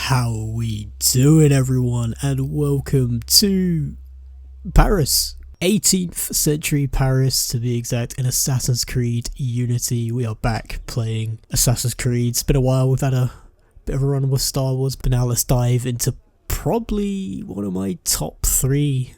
How we doing, everyone, and welcome to Paris. 18th century Paris, to be exact, in Assassin's Creed Unity. We are back playing Assassin's Creed. It's been a while, we've had a bit of a run with Star Wars, but now let's dive into probably one of my top 3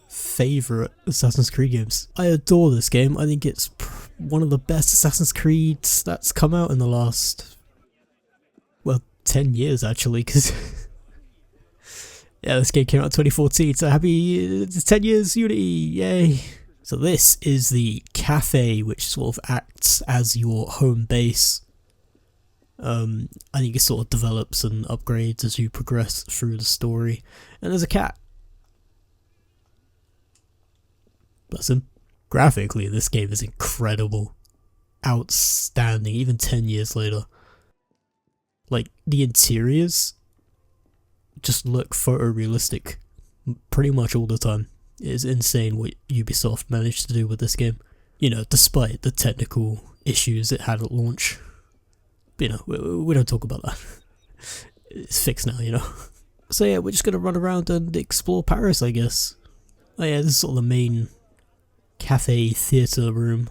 favourite Assassin's Creed games. I adore this game. I think it's one of the best Assassin's Creeds that's come out in the last, well, 10 years actually, because yeah, this game came out in 2014, so happy 10 years Unity, yay! So this is the cafe, which sort of acts as your home base. I think it sort of develops and upgrades as you progress through the story. And there's a cat. Bless him. Graphically, this game is incredible. Outstanding, even 10 years later. Like, the interiors just look photorealistic pretty much all the time. It is insane what Ubisoft managed to do with this game. You know, despite the technical issues it had at launch. But, you know, we don't talk about that. It's fixed now, you know. So yeah, we're just gonna run around and explore Paris, I guess. Oh yeah, this is sort of the main cafe theatre room.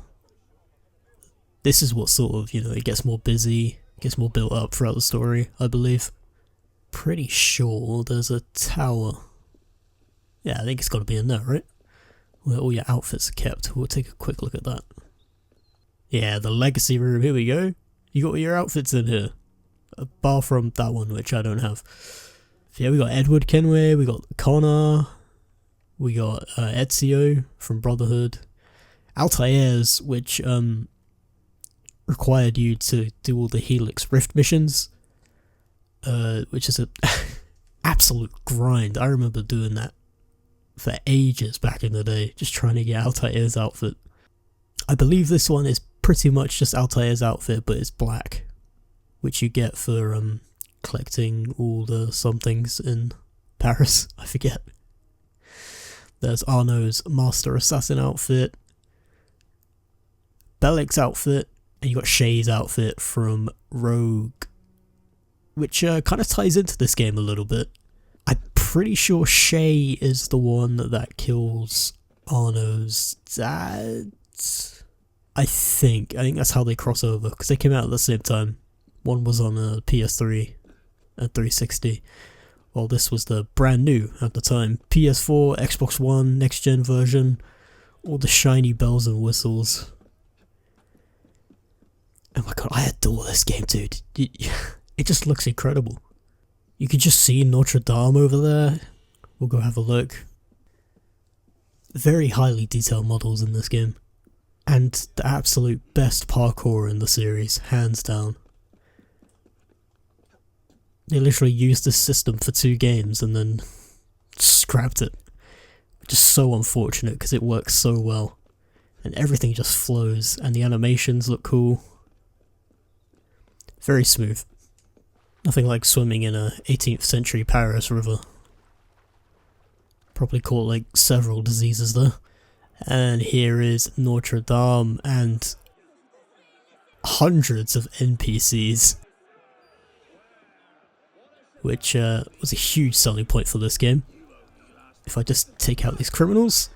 This is what sort of, you know, it gets more busy, gets more built up throughout the story, I believe. Pretty sure there's a tower. Yeah, I think it's got to be in there, right? Where all your outfits are kept. We'll take a quick look at that. Yeah, the legacy room, here we go. You got all your outfits in here. Apart from that one, which I don't have. Yeah, we got Edward Kenway, we got Connor, we got Ezio from Brotherhood, Altair's, which required you to do all the Helix Rift missions, which is a absolute grind. I remember doing that for ages back in the day, just trying to get Altair's outfit. I believe this one is pretty much just Altair's outfit, but it's black, which you get for collecting all the somethings in Paris. I forget. There's Arno's Master Assassin outfit, Bellic's outfit, and you got Shay's outfit from Rogue, which kind of ties into this game a little bit. I'm pretty sure Shay is the one that kills Arno's dad. I think that's how they cross over, because they came out at the same time. One was on a PS3 and 360, while this was the brand new at the time. PS4, Xbox One, next gen version, all the shiny bells and whistles. Oh my god, I adore this game, dude. It just looks incredible. You can just see Notre Dame over there. We'll go have a look. Very highly detailed models in this game. And the absolute best parkour in the series, hands down. They literally used this system for 2 games and then scrapped it. Which is so unfortunate because it works so well. And everything just flows and the animations look cool. Very smooth. Nothing like swimming in a 18th century Paris river. Probably caught like several diseases though. And here is Notre Dame and hundreds of NPCs. Which was a huge selling point for this game. If I just take out these criminals.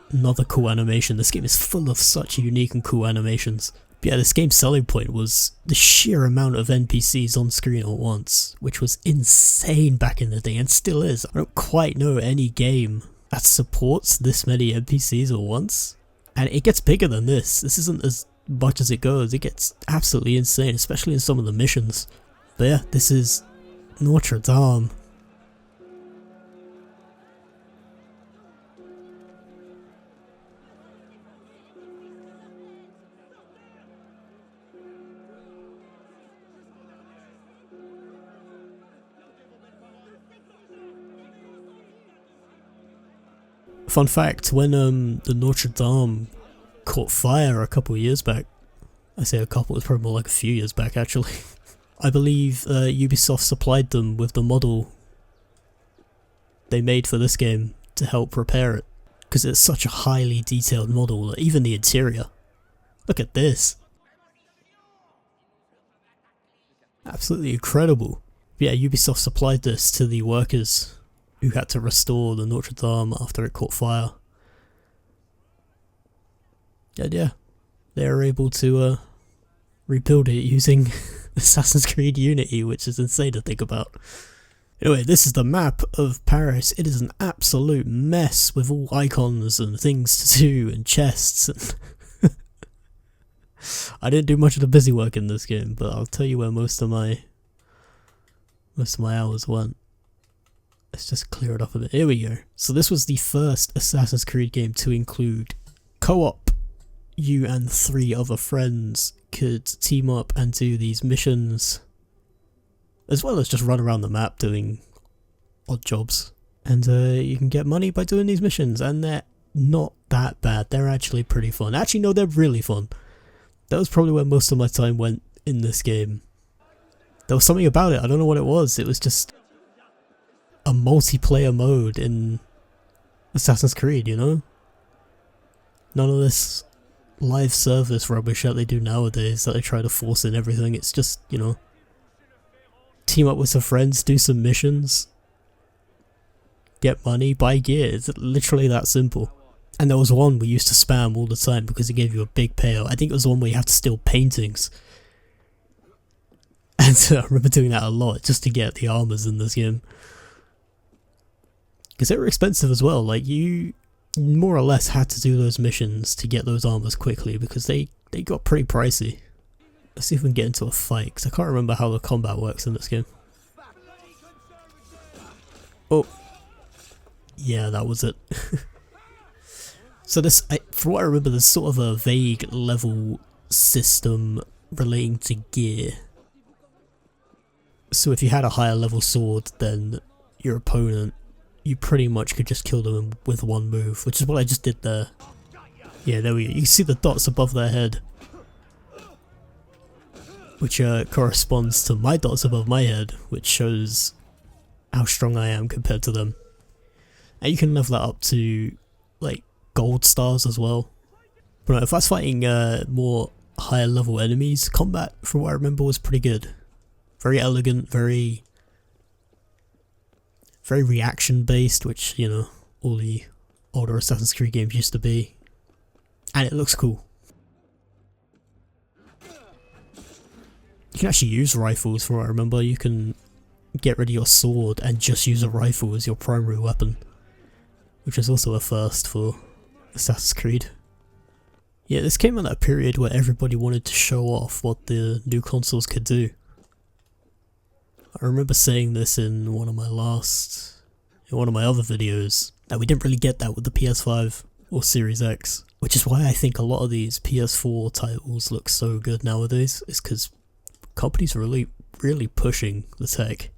Another cool animation. This game is full of such unique and cool animations. But yeah, this game's selling point was the sheer amount of NPCs on screen at once, which was insane back in the day and still is. I don't quite know any game that supports this many NPCs at once. And it gets bigger than this. This isn't as much as it goes. It gets absolutely insane, especially in some of the missions. But yeah, this is Notre Dame. Fun fact, when the Notre Dame caught fire a couple of years back, I say a couple, it's probably more like a few years back actually, I believe Ubisoft supplied them with the model they made for this game to help repair it, because it's such a highly detailed model that even the interior, look at this. Absolutely incredible. Yeah, Ubisoft supplied this to the workers who had to restore the Notre Dame after it caught fire. And yeah, they were able to rebuild it using Assassin's Creed Unity, which is insane to think about. Anyway, this is the map of Paris. It is an absolute mess with all icons and things to do and chests. And I didn't do much of the busy work in this game, but I'll tell you where most of my hours went. Let's just clear it up a bit. Here we go. So this was the first Assassin's Creed game to include co-op. You and 3 other friends could team up and do these missions, as well as just run around the map doing odd jobs. And you can get money by doing these missions, and they're not that bad. They're actually pretty fun. Actually, no, they're really fun. That was probably where most of my time went in this game. There was something about it, I don't know what it was. It was just a multiplayer mode in Assassin's Creed, you know? None of this live service rubbish that they do nowadays that they try to force in everything. It's just, you know, team up with some friends, do some missions, get money, buy gear. It's literally that simple. And there was one we used to spam all the time because it gave you a big payout. I think it was the one where you have to steal paintings. And I remember doing that a lot just to get the armors in this game. Because they were expensive as well. Like, you more or less had to do those missions to get those armors quickly because they got pretty pricey. Let's see if we can get into a fight, because I can't remember how the combat works in this game. Oh. Yeah, that was it. So this, from what I remember, there's sort of a vague level system relating to gear. So if you had a higher level sword than your opponent, you pretty much could just kill them with one move, which is what I just did there. Yeah, there we go. You can see the dots above their head, which corresponds to my dots above my head, which shows how strong I am compared to them. And you can level that up to, like, gold stars as well. But if I was fighting more higher level enemies, combat, from what I remember, was pretty good. Very elegant, very reaction based, which, you know, all the older Assassin's Creed games used to be. And it looks cool. You can actually use rifles, from what I remember. You can get rid of your sword and just use a rifle as your primary weapon, which is also a first for Assassin's Creed. Yeah, this came at a period where everybody wanted to show off what the new consoles could do. I remember saying this in one of my other videos, that we didn't really get that with the PS5 or Series X, which is why I think a lot of these PS4 titles look so good nowadays, is because companies are really pushing the tech,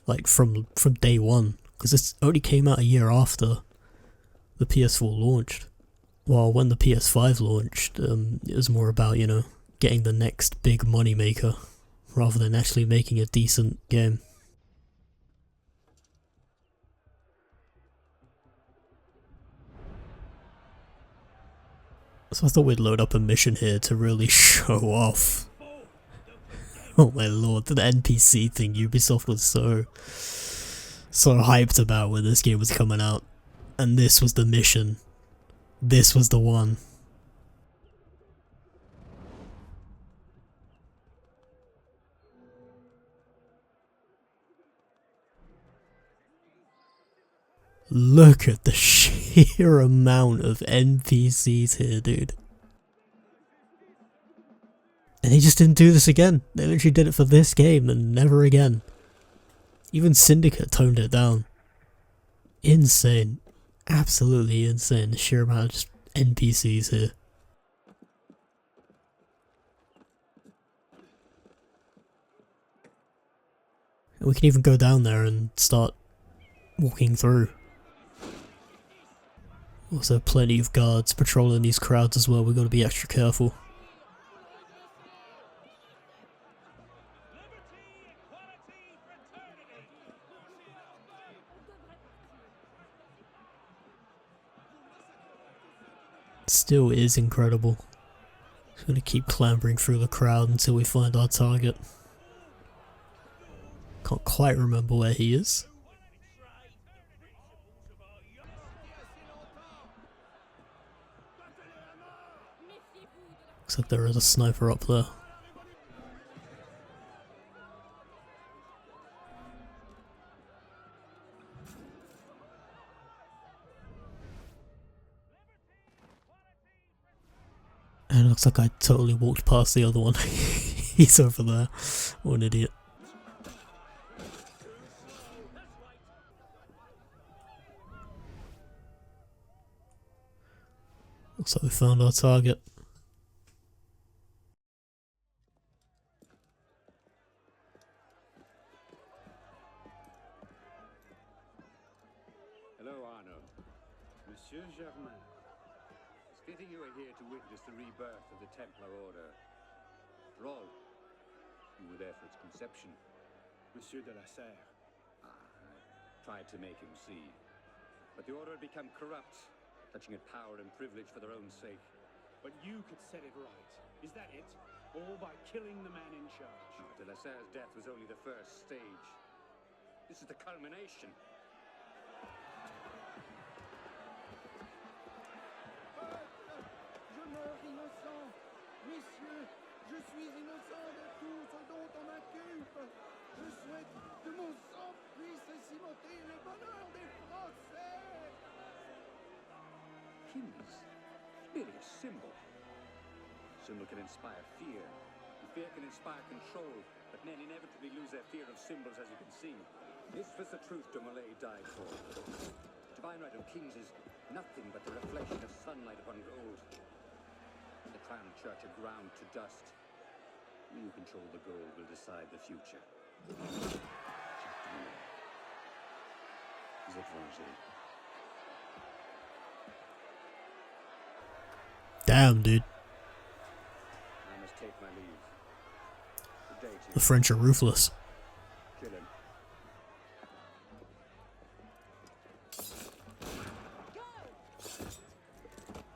like from day one, because this only came out a year after the PS4 launched. While when the PS5 launched, it was more about, you know, getting the next big money maker, rather than actually making a decent game. So I thought we'd load up a mission here to really show off. Oh my lord, the NPC thing Ubisoft was so hyped about when this game was coming out. And this was the mission. This was the one. Look at the sheer amount of NPCs here, dude. And they just didn't do this again. They literally did it for this game and never again. Even Syndicate toned it down. Insane. Absolutely insane, the sheer amount of just NPCs here. And we can even go down there and start walking through. Also plenty of guards patrolling these crowds as well, we've got to be extra careful. Still is incredible. Just gonna keep clambering through the crowd until we find our target. Can't quite remember where he is. Looks like there is a sniper up there. And it looks like I totally walked past the other one. He's over there. What an idiot. Looks like we found our target. Hello, Arno. Monsieur Germain. It's fitting you are here to witness the rebirth of the Templar Order. After all, you were there for its conception. Monsieur de la Serre. Tried to make him see. But the Order had become corrupt, touching at power and privilege for their own sake. But you could set it right. Is that it? All by killing the man in charge. De la Serre's death was only the first stage. This is the culmination. Je meurs innocent. Messieurs, je suis innocent de tout ce dont on m'inculpe. Je souhaite que mon sang puisse cimenter le bonheur des Français. Kings. Merely a symbol. Symbol can inspire fear. And fear can inspire control. But men inevitably lose their fear of symbols, as you can see. This was the truth Dumoulin died for. The divine right of kings is nothing but the reflection of sunlight upon gold. The crown church are ground to dust. We who control the gold will decide the future. Vous êtes vengé. Damn, dude. I must take my leave. Good day to The you. French are ruthless. Kill him.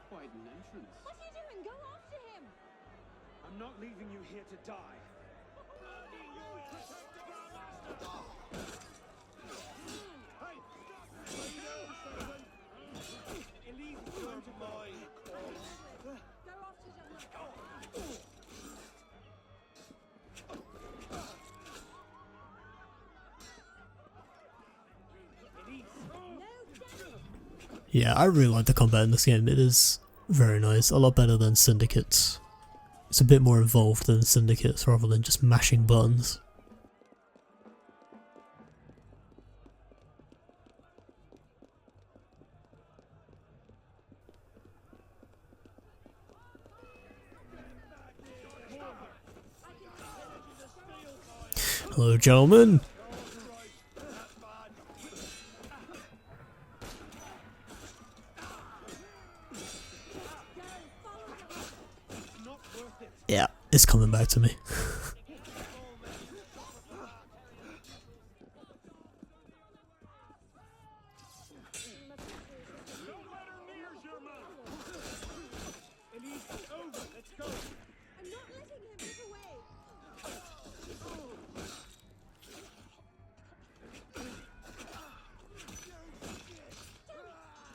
Quite an entrance. What are you doing? Go after him! I'm not leaving you here to die. Elise, come to mine. Go after Germain. Yeah, I really like the combat in this game. It is very nice. A lot better than Syndicate's. It's a bit more involved than Syndicate's rather than just mashing buttons. Hello, gentlemen. Yeah, it's coming back to me. Elise, over. Let's go. I'm not letting him get away!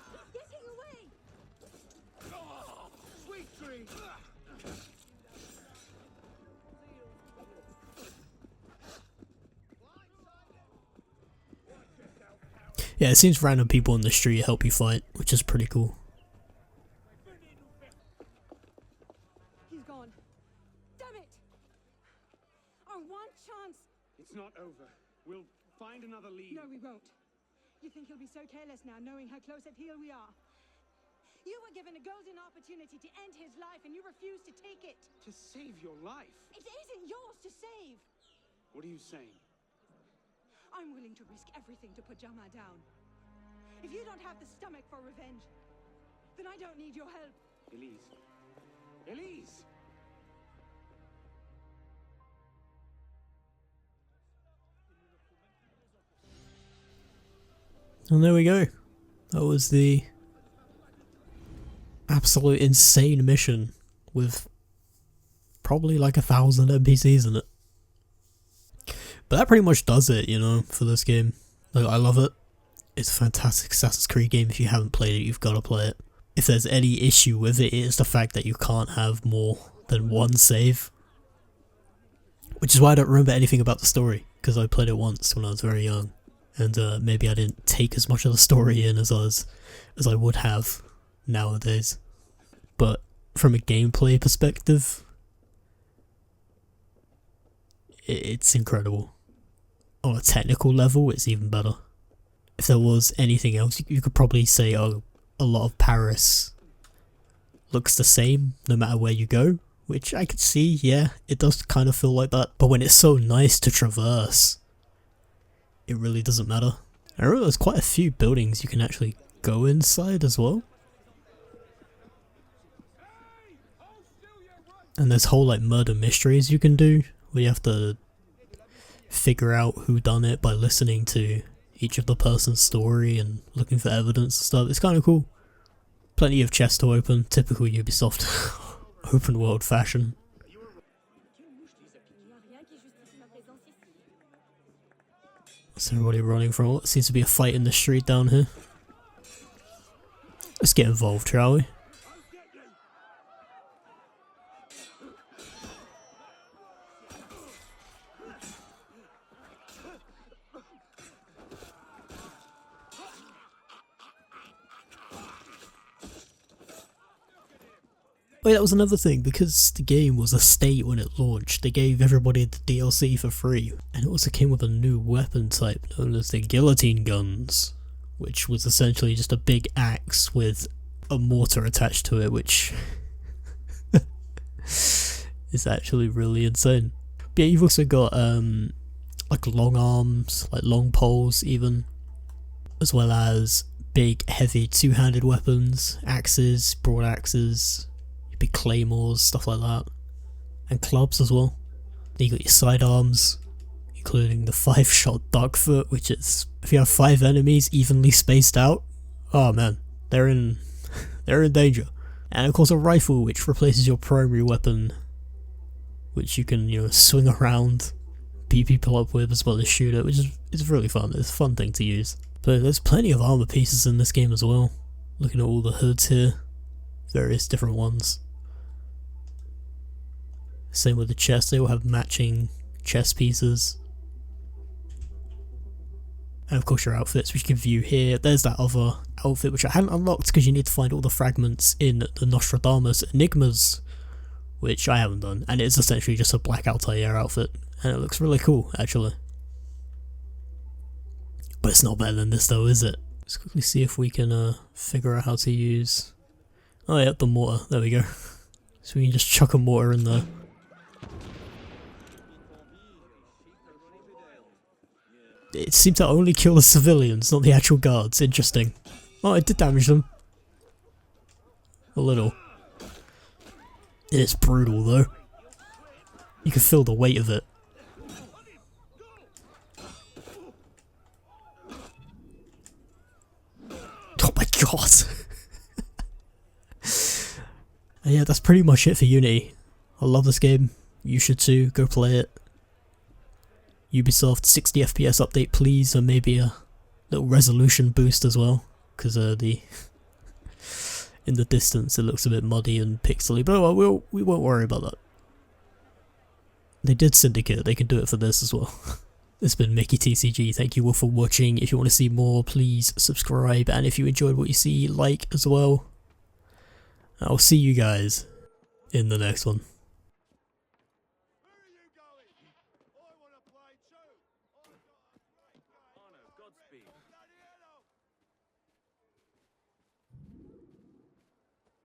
He's getting away! Sweet tree. Yeah, it seems random people in the street help you fight, which is pretty cool. He's gone. Damn it! Our one chance! It's not over. We'll find another lead. No, we won't. You think he'll be so careless now, knowing how close at heel we are? You were given a golden opportunity to end his life, and you refused to take it. To save your life. It isn't yours to save. What are you saying? I'm willing to risk everything to put Germain down. If you don't have the stomach for revenge, then I don't need your help. Elise. Elise! And there we go. That was the absolute insane mission with probably like 1,000 NPCs in it. But that pretty much does it, you know, for this game. Like, I love it. It's a fantastic Assassin's Creed game. If you haven't played it, you've got to play it. If there's any issue with it, it's the fact that you can't have more than one save. Which is why I don't remember anything about the story, because I played it once when I was very young. And maybe I didn't take as much of the story in as I would have nowadays. But from a gameplay perspective, it's incredible. On a technical level, it's even better. If there was anything else, you could probably say, oh, a lot of Paris looks the same no matter where you go, which I could see, yeah, it does kind of feel like that. But when it's so nice to traverse, it really doesn't matter. I remember there's quite a few buildings you can actually go inside as well. And there's whole like murder mysteries you can do, where you have to figure out who done it by listening to each of the person's story and looking for evidence and stuff. It's kind of cool. Plenty of chests to open, typical Ubisoft open world fashion. What's everybody running from? What seems to be a fight in the street down here. Let's get involved, shall we? Wait, that was another thing, because the game was a state when it launched, they gave everybody the DLC for free, and it also came with a new weapon type known as the guillotine guns, which was essentially just a big axe with a mortar attached to it, which is actually really insane. But yeah, you've also got like long arms, like long poles even, as well as big heavy two-handed weapons, axes, broad axes, big claymores, stuff like that, and clubs as well. Then you got your sidearms, including the 5-shot dogfoot, which is, if you have 5 enemies evenly spaced out, oh man, they're in danger. And of course a rifle, which replaces your primary weapon, which you can, you know, swing around, beat people up with as well as shoot it, which is really fun. It's a fun thing to use. But there's plenty of armor pieces in this game as well. Looking at all the hoods here, various different ones. Same with the chest, they all have matching chest pieces. And of course your outfits, which you can view here. There's that other outfit which I hadn't unlocked because you need to find all the fragments in the Notre Dame Enigmas, which I haven't done. And it's essentially just a black Altair outfit, and it looks really cool actually. But it's not better than this though, is it? Let's quickly see if we can figure out how to use... Oh yeah, the mortar, there we go. So we can just chuck a mortar in there. It seemed to only kill the civilians, not the actual guards. Interesting. Oh, it did damage them. A little. It's brutal though. You can feel the weight of it. Oh my god! And yeah, that's pretty much it for Unity. I love this game. You should too. Go play it. Ubisoft 60 FPS update please, and maybe a little resolution boost as well, because in the distance it looks a bit muddy and pixely, but we won't worry about that. They did Syndicate, they can do it for this as well. It's been Mickey TCG, thank you all for watching. If you want to see more, please subscribe, and if you enjoyed what you see, like as well. I'll see you guys in the next one. Honor, Godspeed.